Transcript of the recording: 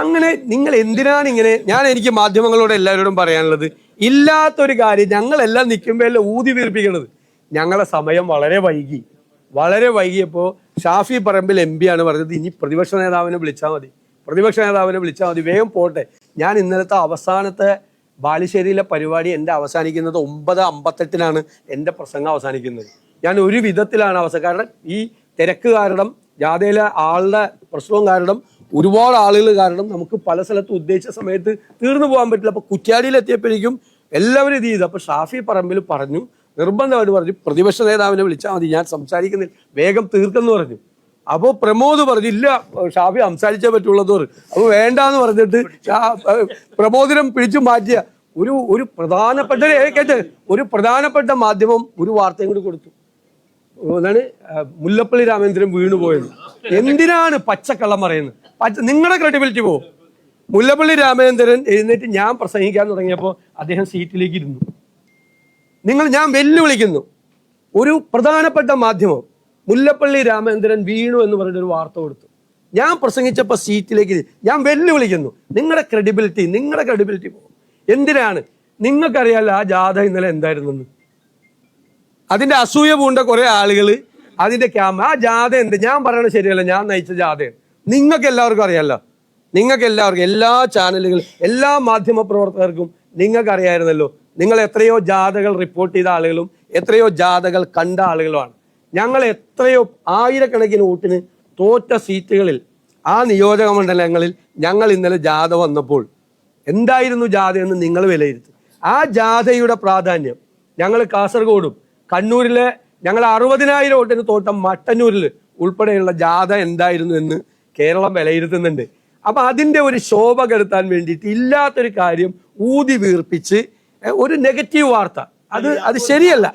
അങ്ങനെ നിങ്ങൾ എന്തിനാണ് ഇങ്ങനെ? എനിക്ക് മാധ്യമങ്ങളോട് എല്ലാവരോടും പറയാനുള്ളത്, ഇല്ലാത്തൊരു കാര്യം ഞങ്ങളെല്ലാം നിൽക്കുമ്പോഴല്ലേ ഊതി വീർപ്പിക്കണത്. ഞങ്ങളെ സമയം വളരെ വൈകിയപ്പോൾ ഷാഫി പറമ്പിൽ MP ആണ് പറഞ്ഞത്, ഇനി പ്രതിപക്ഷ നേതാവിനെ വിളിച്ചാൽ മതി, വേഗം പോട്ടെ. ഞാൻ ഇന്നലത്തെ അവസാനത്തെ ബാലുശ്ശേരിയിലെ പരിപാടി എൻ്റെ അവസാനിക്കുന്നത് 9:58 എൻ്റെ പ്രസംഗം അവസാനിക്കുന്നത്. ഞാൻ ഒരു വിധത്തിലാണ് കാരണം ഈ തിരക്ക് കാരണം, ജാഥയിലെ ആളുടെ പ്രശ്നവും കാരണം, ഒരുപാട് ആളുകൾ കാരണം നമുക്ക് പല സ്ഥലത്ത് ഉദ്ദേശിച്ച സമയത്ത് തീർന്നു പോകാൻ പറ്റില്ല. അപ്പൊ കുറ്റ്യാടിയിലെത്തിയപ്പോഴേക്കും എല്ലാവരും ഇത് ചെയ്തു. അപ്പൊ ഷാഫി പറമ്പിൽ പറഞ്ഞു, നിർബന്ധമായിട്ട് പറഞ്ഞു, പ്രതിപക്ഷ നേതാവിനെ വിളിച്ചാൽ മതി, ഞാൻ സംസാരിക്കുന്നില്ല, വേഗം തീർക്കെന്ന് പറഞ്ഞു. അപ്പോൾ പ്രമോദ് പറഞ്ഞു, ഇല്ല ഷാഫി സംസാരിച്ചേ പറ്റുള്ളത് പറഞ്ഞു. അപ്പോൾ വേണ്ടാന്ന് പറഞ്ഞിട്ട് പ്രമോദിനം പിടിച്ചു മാറ്റിയ ഒരു പ്രധാനപ്പെട്ട മാധ്യമം ഒരു വാർത്തയും കൂടി കൊടുത്തു. അതാണ് മുല്ലപ്പള്ളി രാമചന്ദ്രൻ വീണുപോയത്. എന്തിനാണ് പച്ചക്കള്ളം പറയുന്നത്? നിങ്ങളുടെ ക്രെഡിബിലിറ്റി പോകും. മുല്ലപ്പള്ളി രാമചന്ദ്രൻ എഴുന്നേറ്റ് ഞാൻ പ്രസംഗിക്കാൻ തുടങ്ങിയപ്പോൾ അദ്ദേഹം സീറ്റിലേക്ക് ഇരുന്നു. ഞാൻ വെല്ലുവിളിക്കുന്നു, ഒരു പ്രധാനപ്പെട്ട മാധ്യമം മുല്ലപ്പള്ളി രാമചന്ദ്രൻ വീണു എന്ന് പറഞ്ഞൊരു വാർത്ത കൊടുത്തു. ഞാൻ പ്രസംഗിച്ചപ്പോൾ സീറ്റിലേക്ക് ഞാൻ വെല്ലുവിളിക്കുന്നു. നിങ്ങളുടെ ക്രെഡിബിലിറ്റി പോകും. എന്തിനാണ്? നിങ്ങൾക്കറിയാലോ ആ ജാഥ ഇന്നലെ എന്തായിരുന്നെന്ന്. അതിന്റെ അസൂയ പൂണ്ട കുറെ ആളുകൾ അതിന്റെ ആ ജാഥ ഞാൻ പറയണത് ശരിയല്ല, ഞാൻ നയിച്ച ജാഥയാണ്. നിങ്ങൾക്ക് എല്ലാവർക്കും അറിയാമല്ലോ, എല്ലാ ചാനലുകളും എല്ലാ മാധ്യമ പ്രവർത്തകർക്കും നിങ്ങൾക്ക് അറിയാമായിരുന്നല്ലോ. നിങ്ങൾ എത്രയോ ജാഥകൾ റിപ്പോർട്ട് ചെയ്ത ആളുകളും എത്രയോ ജാഥകൾ കണ്ട ആളുകളുമാണ്. ഞങ്ങൾ എത്രയോ ആയിരക്കണക്കിന് വോട്ടിന് തോറ്റ സീറ്റുകളിൽ ആ നിയോജക മണ്ഡലങ്ങളിൽ ഞങ്ങൾ ഇന്നലെ ജാഥ വന്നപ്പോൾ എന്തായിരുന്നു ജാഥയെന്ന് നിങ്ങൾ വിലയിരുത്തും. ആ ജാഥയുടെ പ്രാധാന്യം ഞങ്ങൾ കാസർഗോഡും കണ്ണൂരിലെ ഞങ്ങൾ 60,000 വോട്ടിന് തോട്ട മട്ടന്നൂരിൽ ഉൾപ്പെടെയുള്ള ജാഥ എന്തായിരുന്നു എന്ന് കേരളം വിലയിരുത്തുന്നുണ്ട്. അപ്പൊ അതിന്റെ ഒരു ശോഭ കെടുത്താൻ വേണ്ടിയിട്ട് ഇല്ലാത്തൊരു കാര്യം ഊതി വീർപ്പിച്ച് ഒരു നെഗറ്റീവ് വാർത്ത, അത് ശരിയല്ല.